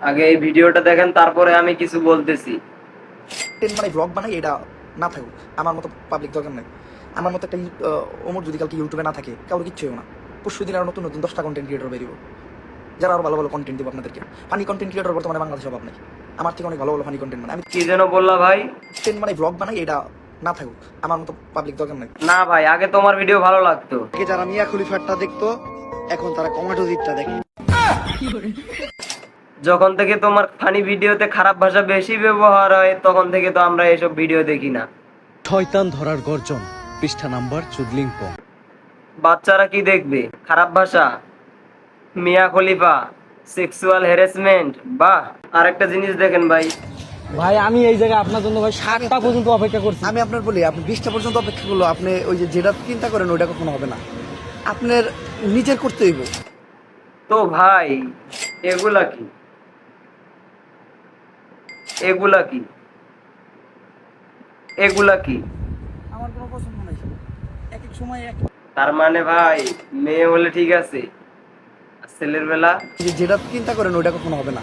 আগে এই ভিডিওটা দেখেন, তারপরে আমি কিছু বলতেছি। মানে ব্লগ বানাই এটা না থাকুক, আমার মতো পাবলিক দরকার নেই। আমার মতো একটা ওমর যদি কালকে ইউটিউবে না থাকে, কারোর কিচ্ছু হবে না। পরশু দিন আরো নতুন নতুন 10টা কন্টেন্ট ক্রিয়েটর বেরিয়ে, যারা আরো ভালো ভালো কন্টেন্ট দেবো আপনাদেরকে। ফানি কন্টেন্ট ক্রিয়েটর বর্তমানে বাংলাদেশে অভাব নেই। আমার থেকে অনেক ভালো ভালো ফানি কন্টেন্ট মানে আমি কি যেন বললা ভাই? মানে ব্লগ বানাই এটা না থাকুক, আমার মতো পাবলিক দরকার নেই। না ভাই, আগে তোমার ভিডিও ভালো লাগতো। আগে যারা মিয়া খলিফারটা দেখতো, এখন তারা কমেডো দিকটা দেখে। যখন থেকে তোমার ফানি ভিডিওতে খারাপ ভাষা বেশি ব্যবহার হয়, তখন থেকে তো আমরা এসব ভিডিও দেখি না। শয়তান ধরার গর্জন, পৃষ্ঠা নাম্বার চুদলিংপং। বাচ্চারা কি দেখবে? খারাপ ভাষা, মিয়া খলিফা, সেক্সুয়াল হ্যারাসমেন্ট। বাহ! আরেকটা জিনিস দেখেন ভাই, ভাই আমি এই জায়গায় আপনার জন্য ভাই 7টা পর্যন্ত অপেক্ষা করছি। আমি আপনার বলি, আপনি 20টা পর্যন্ত অপেক্ষা করলো, আপনি ওই যে যেটা চিন্তা করেন ওইটা কখনো হবে না। আপনার নিজের করতে হইব। তো ভাই এগুলা কি? এগুলা কি? এগুলা কি? আমার কোনো পছন্দ নাই, এক এক সময় এক তার মানে ভাই, মেয়ে হলে ঠিক আছে, আর ছেলের বেলা যেটা চিন্তা করেন ওইটা কখনো হবে না।